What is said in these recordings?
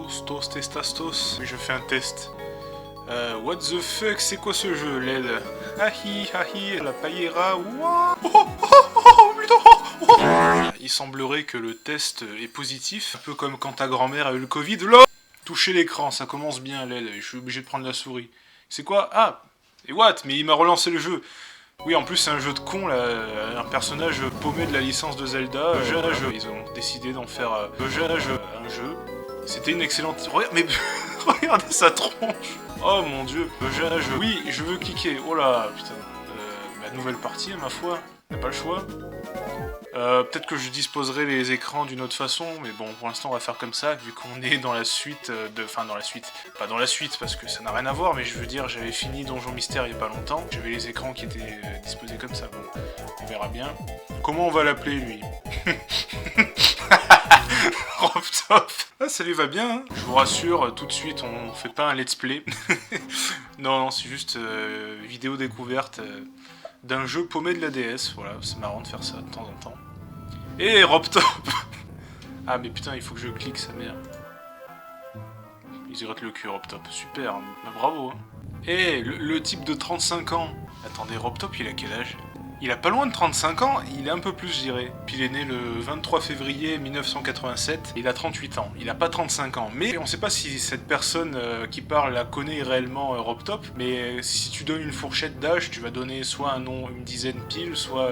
Tostos, testastos. Oui, je fais un test. What the fuck, c'est quoi ce jeu, LED? Ahi, la paillera, ouah. Oh, putain, oh. Il semblerait que le test est positif, un peu comme quand ta grand-mère a eu le Covid. Là, toucher l'écran, ça commence bien, LED, je suis obligé de prendre la souris. C'est quoi? Ah, et what? Mais il m'a relancé le jeu. Oui, en plus c'est un jeu de con, là, un personnage paumé de la licence de Zelda. Ils ont décidé d'en faire un jeu. C'était une excellente... Regarde, mais regardez sa tronche. Oh mon dieu, oui, je veux cliquer. Oh là, putain. Ma nouvelle partie, ma foi. T'as pas le choix. Peut-être que je disposerai les écrans d'une autre façon, mais bon, pour l'instant on va faire comme ça, vu qu'on est dans la suite Enfin, dans la suite. Pas dans la suite, parce que ça n'a rien à voir, mais je veux dire, j'avais fini Donjon Mystère il y a pas longtemps. J'avais les écrans qui étaient disposés comme ça, bon, on verra bien. Comment on va l'appeler, lui? Robtop. Ah, ça lui va bien, hein. Je vous rassure, tout de suite, on fait pas un let's play. non, c'est juste vidéo découverte d'un jeu paumé de la DS. Voilà, c'est marrant de faire ça de temps en temps. Et Robtop. Ah, mais putain, il faut que je clique, sa mère. Ils irrêtent le cul, Robtop. Super, bah, bravo. Hein. Et le type de 35 ans. Attendez, Robtop, il a quel âge? Il a pas loin de 35 ans, il est un peu plus, je dirais. Puis il est né le 23 février 1987, il a 38 ans. Il a pas 35 ans. Mais on sait pas si cette personne qui parle la connaît réellement Robtop, mais si tu donnes une fourchette d'âge, tu vas donner soit un nom, une dizaine pile, soit...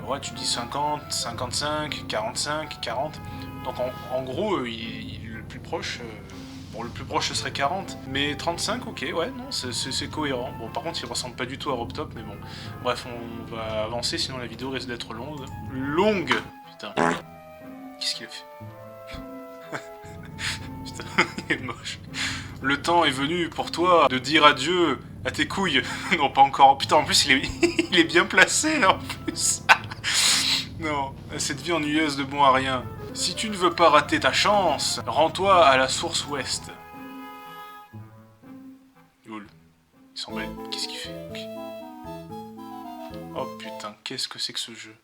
ouais, tu dis 50, 55, 45, 40. Donc en gros, il est le plus proche... Bon, le plus proche ce serait 40, mais 35, ok, ouais, non, c'est cohérent. Bon, par contre, il ressemble pas du tout à Robtop, mais bon. Bref, on va avancer, sinon la vidéo risque d'être longue. Longue! Putain. Qu'est-ce qu'il a fait? Putain, il est moche. Le temps est venu pour toi de dire adieu à tes couilles. Non, pas encore. Putain, en plus, il est bien placé, là, en plus. Non, cette vie ennuyeuse de bon à rien. Si tu ne veux pas rater ta chance, rends-toi à la source ouest. Youl. Il s'embête. Qu'est-ce qu'il fait? Okay. Oh putain, qu'est-ce que c'est que ce jeu?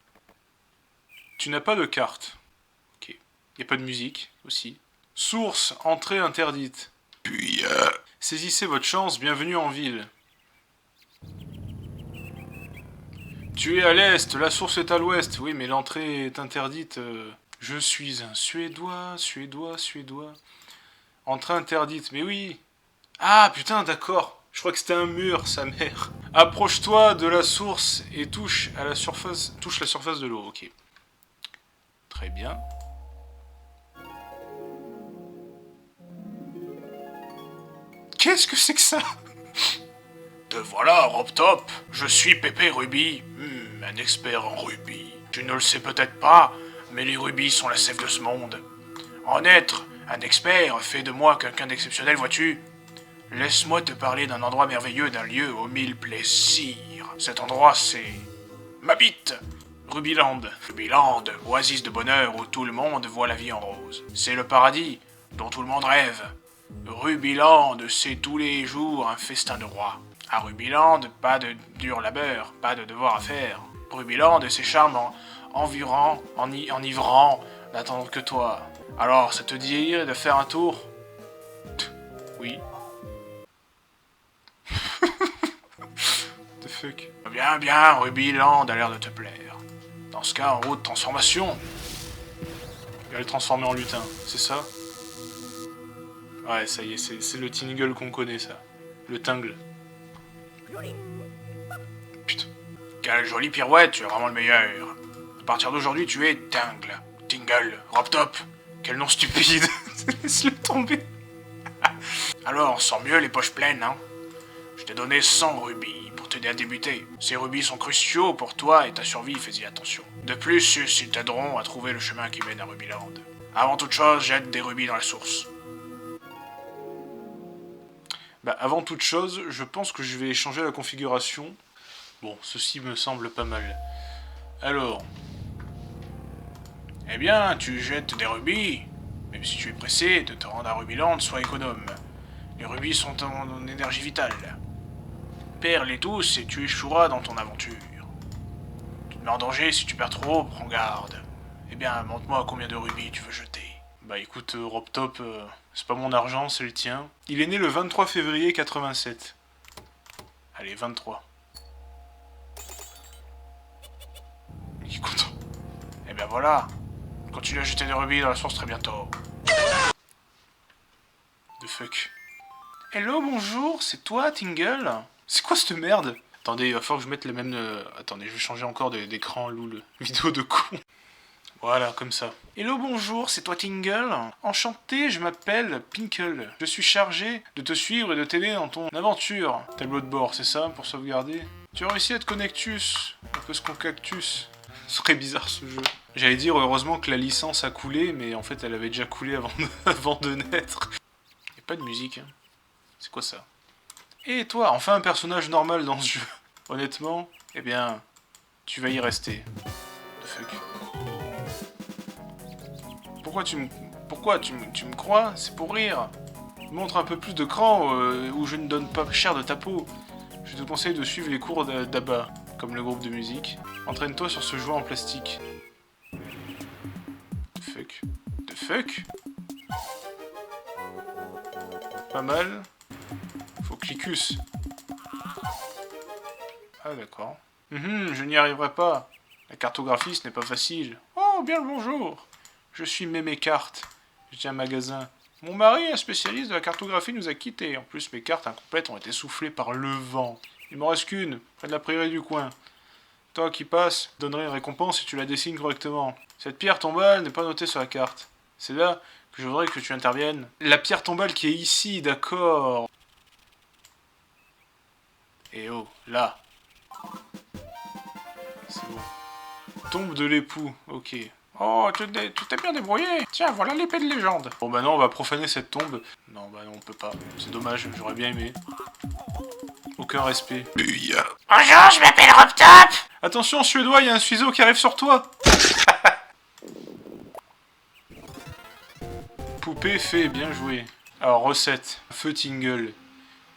Tu n'as pas de carte. Ok. Y a pas de musique, aussi. Source, entrée interdite. Puis, saisissez votre chance, bienvenue en ville. Tu es à l'est, la source est à l'ouest. Oui, mais l'entrée est interdite... Je suis un Suédois. Entrée interdite, mais oui. Ah, putain, d'accord. Je crois que c'était un mur, sa mère. Approche-toi de la source et touche la surface de l'eau, ok. Très bien. Qu'est-ce que c'est que ça? Te voilà, Robtop. Je suis Pépé Ruby, un expert en rubis. Tu ne le sais peut-être pas, mais les rubis sont la sève de ce monde. En être un expert fait de moi quelqu'un d'exceptionnel, vois-tu? Laisse-moi te parler d'un endroit merveilleux, d'un lieu aux mille plaisirs. Cet endroit, c'est... ma bite! Rubyland. Rubyland, oasis de bonheur où tout le monde voit la vie en rose. C'est le paradis dont tout le monde rêve. Rubyland, c'est tous les jours un festin de roi. À Rubyland, pas de dur labeur, pas de devoir à faire. Rubyland, c'est charmant. Enivrant, n'attendant que toi. Alors, ça te dit de faire un tour? Oui. The fuck? Bien, Rubyland a l'air de te plaire. Dans ce cas, en route transformation. Il va le transformer en lutin, c'est ça? Ouais, ça y est, c'est le tingle qu'on connaît, ça. Le tingle. Putain. Quelle jolie pirouette, tu es vraiment le meilleur. À partir d'aujourd'hui, tu es Tingle, Robtop. Quel nom stupide. Laisse-le tomber. Alors, sens mieux les poches pleines, hein. Je t'ai donné 100 rubis pour t'aider à débuter. Ces rubis sont cruciaux pour toi et ta survie, fais-y attention. De plus, ils t'aideront à trouver le chemin qui mène à Rubyland. Avant toute chose, jette des rubis dans la source. Bah, avant toute chose, je pense que je vais changer la configuration. Bon, ceci me semble pas mal. Alors... Eh bien, tu jettes des rubis. Même si tu es pressé de te rendre à Rubyland, sois économe. Les rubis sont en énergie vitale. Perds-les tous et tu échoueras dans ton aventure. Tu te mets en danger si tu perds trop, prends garde. Eh bien, montre-moi combien de rubis tu veux jeter. Bah écoute, Robtop, c'est pas mon argent, c'est le tien. Il est né le 23 février 87. Allez, 23. Il est content. Et ben voilà. Continue à jeter des rubis dans la source très bientôt. The fuck. Hello, bonjour, c'est toi, Tingle? C'est quoi cette merde? Attendez, il va falloir que je mette le même... Attendez, je vais changer encore d'écran, loul. Vidéo de con. Voilà, comme ça. Hello, bonjour, c'est toi Tingle? Enchanté, je m'appelle Pinkle. Je suis chargé de te suivre et de t'aider dans ton aventure. Tableau de bord, c'est ça, pour sauvegarder? Tu as réussi à te connectus. Un peu ce qu'on cactus. Ce serait bizarre ce jeu. J'allais dire heureusement que la licence a coulé, mais en fait elle avait déjà coulé avant de naître. Y'a pas de musique, hein. C'est quoi ça? Et toi, enfin un personnage normal dans ce jeu. Honnêtement, eh bien, tu vas y rester. The fuck. Pourquoi tu me crois? C'est pour rire. Montre un peu plus de cran où je ne donne pas cher de ta peau. Je te conseille de suivre les cours d'Abba, comme le groupe de musique. Entraîne-toi sur ce jouet en plastique. The fuck? The fuck? Pas mal. Faut clicus. Ah d'accord. Je n'y arriverai pas. La cartographie, ce n'est pas facile. Oh, bien le bonjour. Je suis Mémé Carte. J'ai un magasin. Mon mari, un spécialiste de la cartographie, nous a quittés. En plus, mes cartes incomplètes ont été soufflées par le vent. Il m'en reste qu'une, près de la prairie du coin. Toi qui passes, je donnerai une récompense si tu la dessines correctement. Cette pierre tombale n'est pas notée sur la carte. C'est là que je voudrais que tu interviennes. La pierre tombale qui est ici, d'accord. Et oh, là. C'est bon. Tombe de l'époux, ok. Oh, tu t'es bien débrouillé. Tiens, voilà l'épée de légende. Bon bah non, on va profaner cette tombe. Non, bah non, on peut pas. C'est dommage, j'aurais bien aimé. Aucun respect. Bonjour, je m'appelle Robtop. Attention, Suédois, il y a un suizo qui arrive sur toi. Poupée fait, bien joué. Alors, recette. Feu Tingle.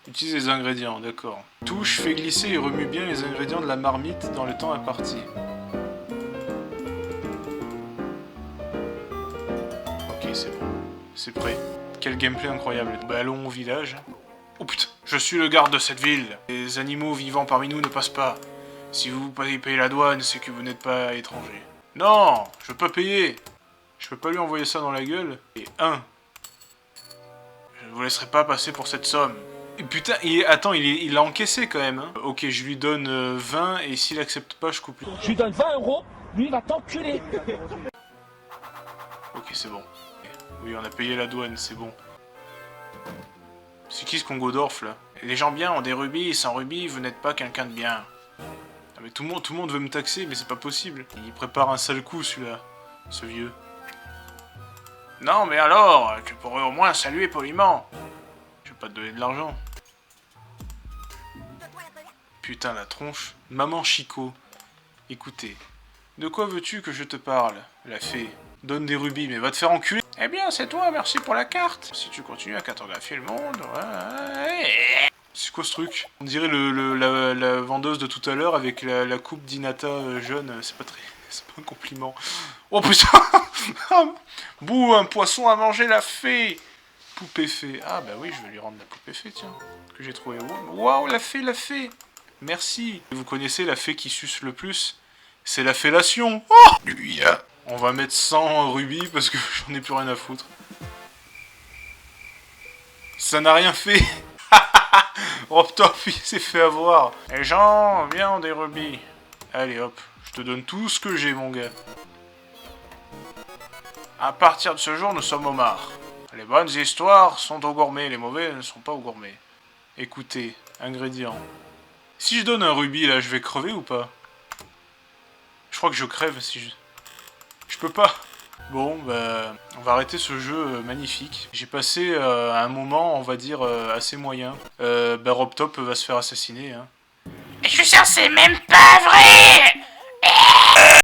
Utilise les ingrédients, d'accord. Touche, fais glisser et remue bien les ingrédients de la marmite dans le temps imparti. Ok, c'est bon. C'est prêt. Quel gameplay incroyable. Bah allons au village. Oh putain, je suis le garde de cette ville. Les animaux vivants parmi nous ne passent pas. Si vous payez la douane, c'est que vous n'êtes pas étranger. Non, je peux payer. Je peux pas lui envoyer ça dans la gueule. Et 1. Je ne vous laisserai pas passer pour cette somme. Et putain, attends, il l'a encaissé quand même. Hein. Ok, je lui donne 20 et s'il accepte pas, je coupe. Je lui donne 20 €, lui il va t'enculer. Ok, c'est bon. Oui, on a payé la douane, c'est bon. C'est qui ce Congodorf là? Les gens bien ont des rubis, sans rubis, vous n'êtes pas quelqu'un de bien. Ah, mais tout le monde veut me taxer, mais c'est pas possible. Il prépare un sale coup celui-là, ce vieux. Non, mais alors, tu pourrais au moins saluer poliment. Je vais pas te donner de l'argent. Putain, la tronche. Maman Chico. Écoutez, de quoi veux-tu que je te parle? La fée. Donne des rubis, mais va te faire enculer. Eh bien, c'est toi, merci pour la carte. Si tu continues à cartographier le monde... Ouais. C'est quoi ce truc? On dirait la vendeuse de tout à l'heure avec la coupe d'Inata jeune. C'est pas un compliment. Oh putain. Bouh, un poisson à manger la fée. Poupée fée. Ah bah oui, je vais lui rendre la poupée fée, tiens. Que j'ai trouvé. Waouh, la fée. Merci. Vous connaissez la fée qui suce le plus? C'est la fellation. Oh, on va mettre 100 rubis parce que j'en ai plus rien à foutre. Ça n'a rien fait. Robtop, il s'est fait avoir. Les gens, viens, des rubis. Allez, hop. Je te donne tout ce que j'ai, mon gars. À partir de ce jour, nous sommes homards. Les bonnes histoires sont aux gourmets, les mauvais ne sont pas aux gourmets. Écoutez, ingrédients. Si je donne un rubis, là, je vais crever ou pas? Je crois que je crève si je... Je peux pas. Bon, bah, on va arrêter ce jeu magnifique. J'ai passé un moment, on va dire, assez moyen. Robtop va se faire assassiner, hein. Je suis sûr, c'est même pas vrai.